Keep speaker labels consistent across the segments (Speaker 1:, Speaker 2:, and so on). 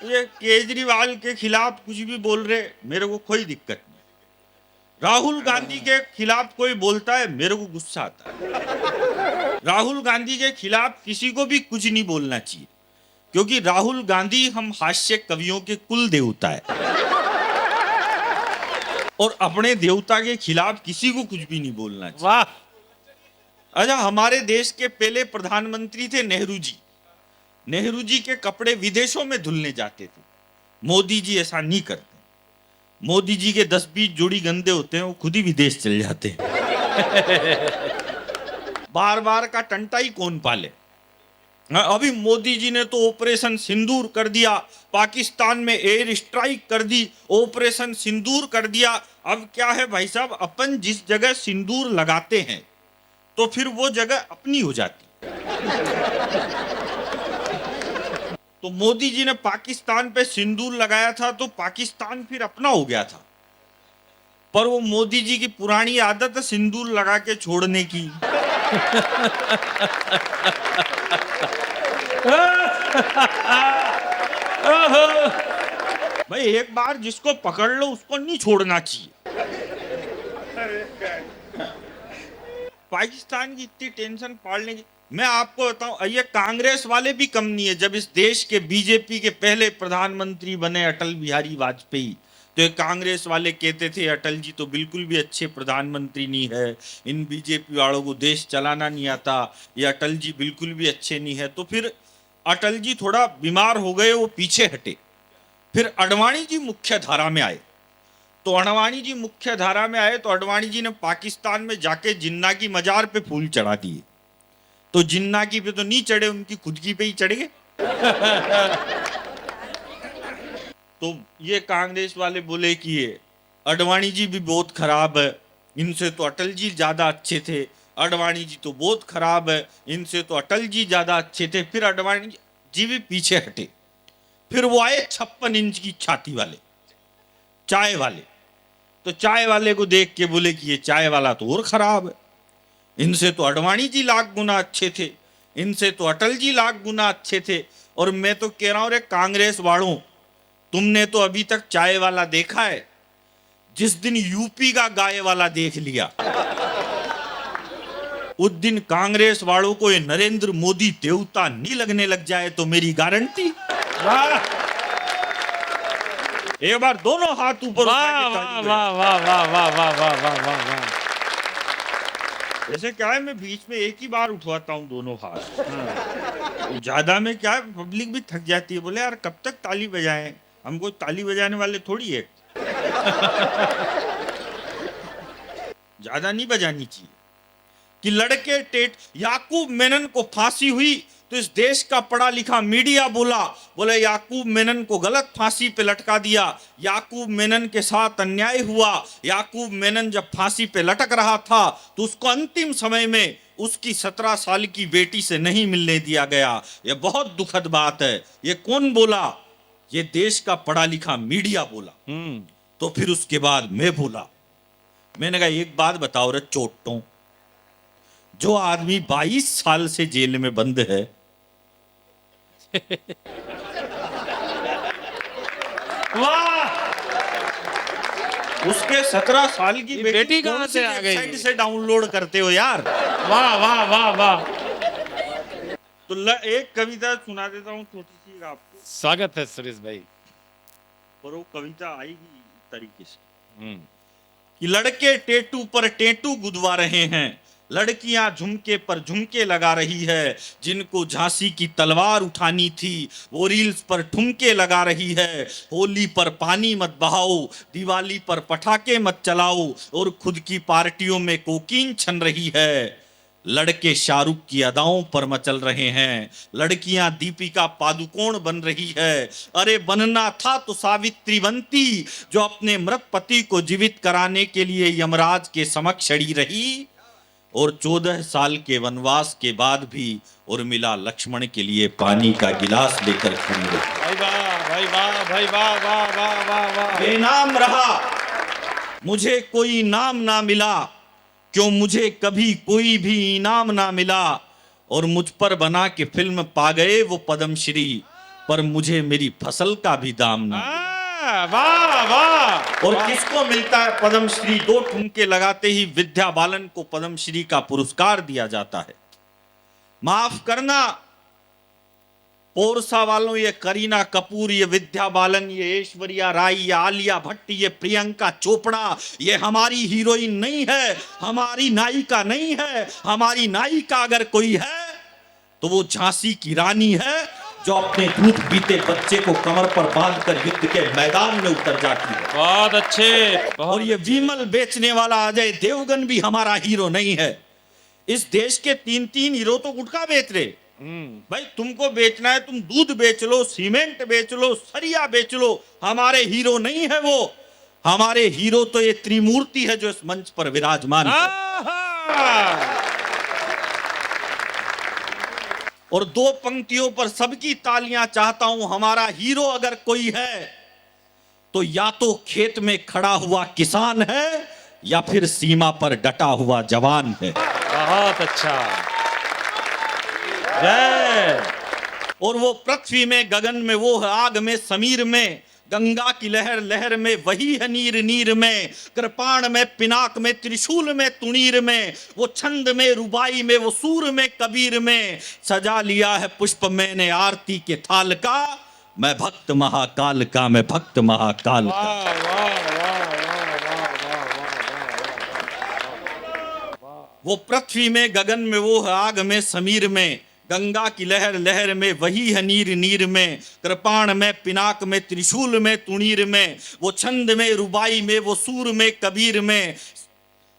Speaker 1: ये केजरीवाल के खिलाफ कुछ भी बोल रहे, मेरे को कोई दिक्कत नहीं। राहुल गांधी के खिलाफ कोई बोलता है, मेरे को गुस्सा आता है। राहुल गांधी के खिलाफ किसी को भी कुछ नहीं बोलना चाहिए, क्योंकि राहुल गांधी हम हास्य कवियों के कुल देवता है, और अपने देवता के खिलाफ किसी को कुछ भी नहीं बोलना चाहिए।
Speaker 2: वाह।
Speaker 1: अच्छा, हमारे देश के पहले प्रधानमंत्री थे नेहरू जी। नेहरू जी के कपड़े विदेशों में धुलने जाते थे, मोदी जी ऐसा नहीं करते। मोदी जी के 10-20 जोड़ी गंदे होते हैं, वो खुद ही विदेश चले जाते हैं। बार बार का टंटा ही कौन पाले। अभी मोदी जी ने तो ऑपरेशन सिंदूर कर दिया, पाकिस्तान में एयर स्ट्राइक कर दी, ऑपरेशन सिंदूर कर दिया। अब क्या है भाई साहब, अपन जिस जगह सिंदूर लगाते हैं तो फिर वो जगह अपनी हो जाती। तो मोदी जी ने पाकिस्तान पे सिंदूर लगाया था तो पाकिस्तान फिर अपना हो गया था, पर वो मोदी जी की पुरानी आदत है सिंदूर लगा के छोड़ने की। भाई एक बार जिसको पकड़ लो उसको नहीं छोड़ना चाहिए। पाकिस्तान की इतनी टेंशन पालने की, मैं आपको बताऊं, ये कांग्रेस वाले भी कम नहीं है। जब इस देश के बीजेपी के पहले प्रधानमंत्री बने अटल बिहारी वाजपेयी, तो ये कांग्रेस वाले कहते थे अटल जी तो बिल्कुल भी अच्छे प्रधानमंत्री नहीं है, इन बीजेपी वालों को देश चलाना नहीं आता, ये अटल जी बिल्कुल भी अच्छे नहीं है। तो फिर अटल जी थोड़ा बीमार हो गए, वो पीछे हटे। फिर अडवाणी जी मुख्य धारा में आए। तो अडवाणी जी मुख्य धारा में आए तो अडवाणी जी ने पाकिस्तान में जाके जिन्ना की मजार पे फूल चढ़ा दिए। तो जिन्ना की पे तो नहीं चढ़े, उनकी खुद की पे ही चढ़ गए। तो ये कांग्रेस वाले बोले कि ये अडवाणी जी भी बहुत खराब है, इनसे तो अटल जी ज्यादा अच्छे थे। अडवाणी जी तो बहुत खराब है, इनसे तो अटल जी ज्यादा अच्छे थे। फिर अडवाणी जी भी पीछे हटे। फिर वो आए 56 इंच की छाती वाले, चाय वाले। तो चाय वाले को देख के बोले कि ये चाय वाला तो और खराब है, इनसे तो अडवाणी जी लाख गुना अच्छे थे, इनसे तो अटल जी लाख गुना अच्छे थे। और मैं तो कह रहा हूं, रे कांग्रेस वालों, तुमने तो अभी तक चाय वाला देखा है? जिस दिन यूपी का गाय वाला देख लिया, उस दिन कांग्रेस वालों को ये नरेंद्र मोदी देवता नहीं लगने लग जाए तो मेरी गारंटी। वाह, एक बार दोनों हाथ ऊपर उठा के ताली बजाओ।
Speaker 2: वाह वाह वाह वाह वाह वाह वाह वाह वाह।
Speaker 1: जैसे क्या है, मैं बीच में एक ही बार उठवाता हूँ दोनों हाथ। ज्यादा में क्या है, पब्लिक भी थक जाती है, बोले यार कब तक ताली बजाएं, हमको ताली बजाने वाले थोड़ी है। ज्यादा नहीं बजानी चाहिए। कि लड़के टेट याकूब मेनन को फांसी हुई तो इस देश का पढ़ा लिखा मीडिया बोले याकूब मेनन को गलत फांसी पे लटका दिया, याकूब मेनन के साथ अन्याय हुआ। याकूब मेनन जब फांसी पे लटक रहा था तो उसको अंतिम समय में उसकी 17 साल की बेटी से नहीं मिलने दिया गया। यह बहुत दुखद बात है। ये कौन बोला? ये देश का पढ़ा लिखा मीडिया बोला। तो फिर उसके बाद मैं बोला, मैंने कहा एक बात बताओ रे चोटों, जो आदमी 22 साल से जेल में बंद है,
Speaker 2: वाह,
Speaker 1: उसके 17 साल की
Speaker 2: बेटी कहां से आ गई?
Speaker 1: वेबसाइट से डाउनलोड करते हो यार?
Speaker 2: वाह वाह वाह वाह।
Speaker 1: तो एक कविता सुना देता हूँ छोटी सी आपको,
Speaker 2: स्वागत है सुरेश भाई।
Speaker 1: और वो कविता आएगी इस तरीके से कि लड़के टेटू पर टेटू गुदवा रहे हैं, लड़कियां झुमके पर झुमके लगा रही है, जिनको झांसी की तलवार उठानी थी वो रील्स पर ठुमके लगा रही है। होली पर पानी मत बहाओ, दिवाली पर पटाखे मत चलाओ, और खुद की पार्टियों में कोकीन छन रही है। लड़के शाहरुख की अदाओं पर मचल रहे हैं, लड़कियां दीपिका पादुकोण बन रही है। अरे बनना था तो सावित्री बनती, जो अपने मृत पति को जीवित कराने के लिए यमराज के समक्ष अड़ी रही, और 14 साल के वनवास के बाद भी उर्मिला लक्ष्मण के लिए पानी का गिलास लेकर खड़ी रही।
Speaker 2: भाई वाह भाई वाह भाई वाह वाह वाह वाह वाह।
Speaker 1: बेनाम रहा, मुझे कोई इनाम ना मिला, क्यों मुझे कभी कोई भी इनाम ना मिला, और मुझ पर बना के फिल्म पा गए वो पद्मश्री, पर मुझे मेरी फसल का भी दाम ना।
Speaker 2: वाह वाह।
Speaker 1: और किसको मिलता है पद्मश्री? 2 ठुमके लगाते ही विद्या बालन को पद्मश्री का पुरस्कार दिया जाता है। माफ करना पोरसा वालों, ये करीना कपूर, ये विद्या बालन, ये ऐश्वर्या राय, ये आलिया भट्ट, ये प्रियंका चोपड़ा, ये हमारी हीरोइन नहीं है, हमारी नायिका नहीं है। हमारी नायिका अगर कोई है तो वो झांसी की रानी है, जो अपने दूध पीते बच्चे को कमर पर बांधकर युद्ध के मैदान में उतर जाती है।
Speaker 2: बहुत अच्छे।
Speaker 1: और ये विमल बेचने वाला अजय देवगन भी हमारा हीरो नहीं है। इस देश के 3 हीरो तो गुटखा बेच रहे। भाई तुमको बेचना है, तुम दूध बेच लो, सीमेंट बेच लो, सरिया बेच लो, हमारे हीरो नहीं है वो। हमारे हीरो तो ये त्रिमूर्ति है जो इस मंच पर विराजमान है। और 2 पंक्तियों पर सबकी तालियां चाहता हूं। हमारा हीरो अगर कोई है तो या तो खेत में खड़ा हुआ किसान है या फिर सीमा पर डटा हुआ जवान है।
Speaker 2: बहुत अच्छा। जय।
Speaker 1: और वो पृथ्वी में, गगन में, वो है आग में, समीर में, गंगा की लहर लहर में, वही है नीर नीर में, कृपाण में, पिनाक में, त्रिशूल में, तुणीर में, वो छंद में, रुबाई में, वो सूर में, कबीर में, सजा लिया है पुष्प मैंने आरती के थाल का, मैं भक्त महाकाल का, मैं भक्त महाकाल का। वो पृथ्वी में, गगन में, वो है आग में, समीर में, गंगा की लहर लहर में, वही है नीर नीर में, कृपाण में, पिनाक में, त्रिशूल में, तुणीर में, वो छंद में, रुबाई में, वो सूर में, कबीर में,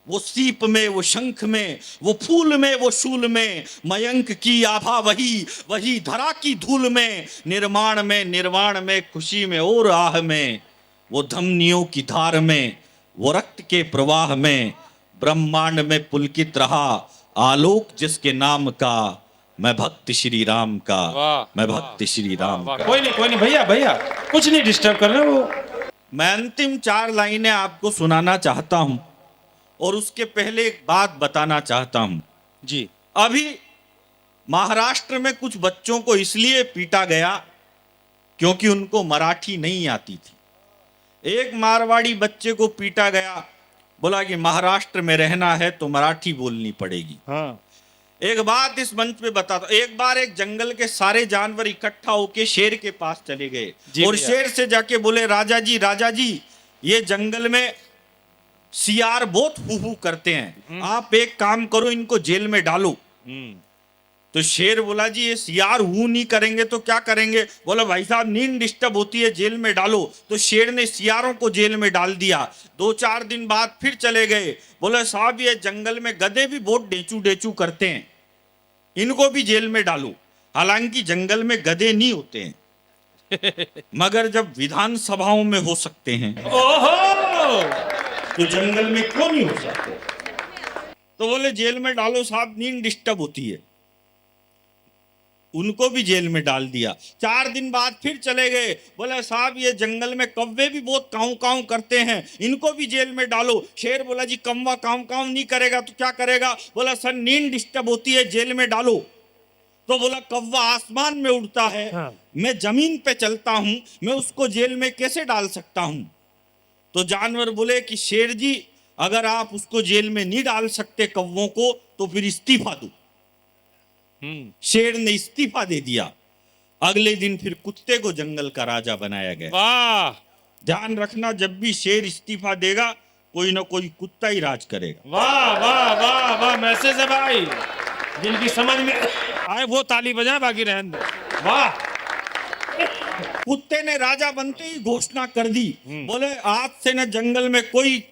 Speaker 1: वो सीप में, वो शंख में, वो फूल में, वो शूल में, मयंक की आभा वही, वही धरा की धूल में, निर्माण में, निर्वाण में, खुशी में और आह में, वो धमनियों की धार में, वो रक्त के प्रवाह में, ब्रह्मांड में पुलकित रहा आलोक जिसके नाम का, मैं भक्त श्री राम का, मैं भक्त श्री राम का।
Speaker 2: कोई नहीं भैया, भैया कुछ नहीं डिस्टर्ब कर रहे वो।
Speaker 1: मैं अंतिम 4 लाइनें आपको सुनाना चाहता हूं और उसके पहले एक बात बताना चाहता हूं
Speaker 2: जी।
Speaker 1: अभी महाराष्ट्र में कुछ बच्चों को इसलिए पीटा गया क्योंकि उनको मराठी नहीं आती थी। एक मारवाड़ी बच्चे को पीटा गया, बोला कि महाराष्ट्र में रहना है तो मराठी बोलनी पड़ेगी।
Speaker 2: हाँ।
Speaker 1: एक बात इस मंच पे बताता, एक बार एक जंगल के सारे जानवर इकट्ठा होके शेर के पास चले गए और शेर से जाके बोले, राजा जी, ये जंगल में सियार बहुत हू करते हैं, आप एक काम करो, इनको जेल में डालो। तो शेर बोला, जी ये सियार हू नहीं करेंगे तो क्या करेंगे? बोला, भाई साहब नींद डिस्टर्ब होती है, जेल में डालो। तो शेर ने सियारों को जेल में डाल दिया। 2-4 दिन बाद फिर चले गए, बोले साहब ये जंगल में गधे भी बहुत डेचू करते हैं, इनको भी जेल में डालो। हालांकि जंगल में गधे नहीं होते हैं मगर जब विधानसभाओं में हो सकते हैं तो जंगल में क्यों नहीं हो सकते? तो बोले जेल में डालो साहब, नींद डिस्टर्ब होती है। उनको भी जेल में डाल दिया। 4 दिन बाद फिर चले गए, बोला साहब ये जंगल में कौवे भी बहुत काऊ काऊ करते हैं, इनको भी जेल में डालो। शेर बोला, जी कौवा काऊ काऊ नहीं करेगा तो क्या करेगा? बोला सर नींद डिस्टर्ब होती है, जेल में डालो। तो बोला कौवा आसमान में उड़ता है,
Speaker 2: हाँ।
Speaker 1: मैं जमीन पे चलता हूं, मैं उसको जेल में कैसे डाल सकता हूं? तो जानवर बोले कि शेर जी अगर आप उसको जेल में नहीं डाल सकते कौवों को तो फिर इस्तीफा दो। शेर ने इस्तीफा दे दिया। अगले दिन फिर कुत्ते को जंगल का राजा बनाया गया।
Speaker 2: वाह।
Speaker 1: ध्यान रखना, जब भी शेर इस्तीफा देगा कोई ना कोई कुत्ता ही राज करेगा।
Speaker 2: वाह वाह वाह वाह, मैसेज है भाई, जिनकी समझ में आए वो ताली बजाए, बाकी रहने दो। वाह।
Speaker 1: कुत्ते ने राजा बनते ही घोषणा कर दी, बोले आज से न जंगल में कोई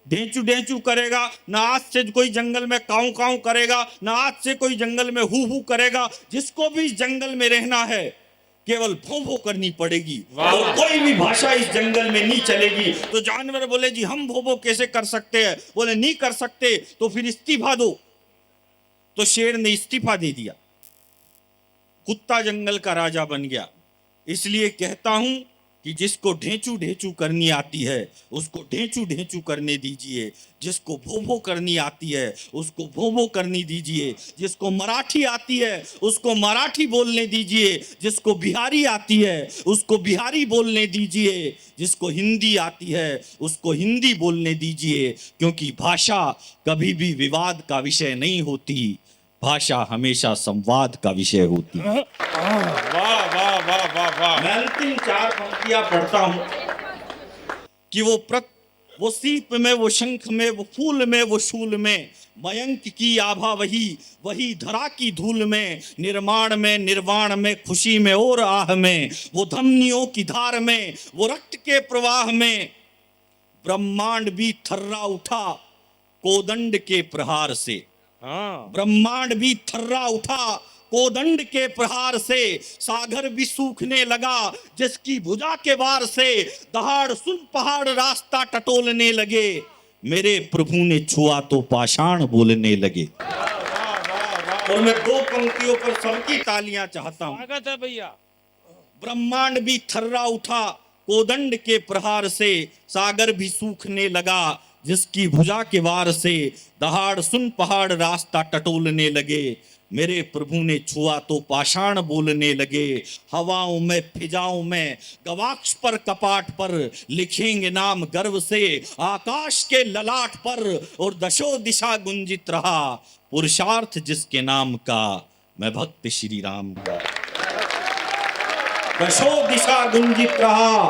Speaker 1: ढेंचू करेगा, ना आज से कोई जंगल में काऊ काऊ करेगा, ना आज से कोई जंगल में हू करेगा। जिसको भी इस जंगल में रहना है केवल भों करनी पड़ेगी और कोई भी भाषा इस जंगल में नहीं चलेगी। तो जानवर बोले, जी हम भों कैसे कर सकते हैं? बोले नहीं कर सकते तो फिर इस्तीफा दो। तो शेर ने इस्तीफा दे दिया, कुत्ता जंगल का राजा बन गया। इसलिए कहता हूं कि जिसको ढेंचू ढेंचू करनी आती है उसको ढेंचू ढेंचू करने दीजिए, जिसको भो भो करनी आती है उसको भो भो करनी दीजिए, जिसको मराठी आती है उसको मराठी बोलने दीजिए, जिसको बिहारी आती है उसको बिहारी बोलने दीजिए, जिसको हिंदी आती है उसको हिंदी बोलने दीजिए, क्योंकि भाषा कभी भी विवाद का विषय नहीं होती, भाषा हमेशा संवाद का विषय होती है।
Speaker 2: वाह वाह वाह वाह वाह।
Speaker 1: मैं अंतिम 4 पंक्तियां पढ़ता हूं कि वो सीप में, वो शंख में, वो फूल में, वो शूल में, मयंक की आभा वही, वही धरा की धूल में, निर्माण में, निर्वाण में, खुशी में और आह में, वो धमनियों की धार में, वो रक्त के प्रवाह में, ब्रह्मांड भी थर्रा उठा कोदंड के प्रहार से,
Speaker 2: हाँ
Speaker 1: ब्रह्मांड भी थर्रा उठा कोदंड के प्रहार से, सागर भी सूखने लगा जिसकी भुजा के वार से, दहाड़ सुन पहाड़ रास्ता टटोलने लगे, मेरे प्रभु ने छुआ तो पाषाण बोलने लगे। और मैं 2 पंक्तियों पर सबकी तालियां चाहता हूं।
Speaker 2: स्वागत है भैया।
Speaker 1: ब्रह्मांड भी थर्रा उठा कोदंड के प्रहार से, सागर भी सूखने लगा जिसकी भुजा के वार से, दहाड़ सुन पहाड़ रास्ता टटोलने लगे, मेरे प्रभु ने छुआ तो पाषाण बोलने लगे, हवाओं में फिजाओं में गवाक्ष पर कपाट पर लिखेंगे नाम गर्व से आकाश के ललाट पर, और दशो दिशा गुंजित रहा पुरुषार्थ जिसके नाम का, मैं भक्त श्री राम का। दशो दिशा गुंजित रहा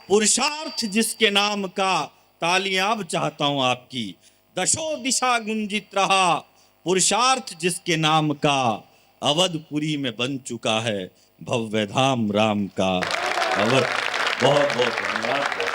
Speaker 1: पुरुषार्थ जिसके नाम का, तालियां अब चाहता हूं आपकी, दशो दिशा गुंजित रहा पुरुषार्थ जिसके नाम का, अवधपुरी में बन चुका है भव्य धाम राम का। अवध। बहुत बहुत धन्यवाद।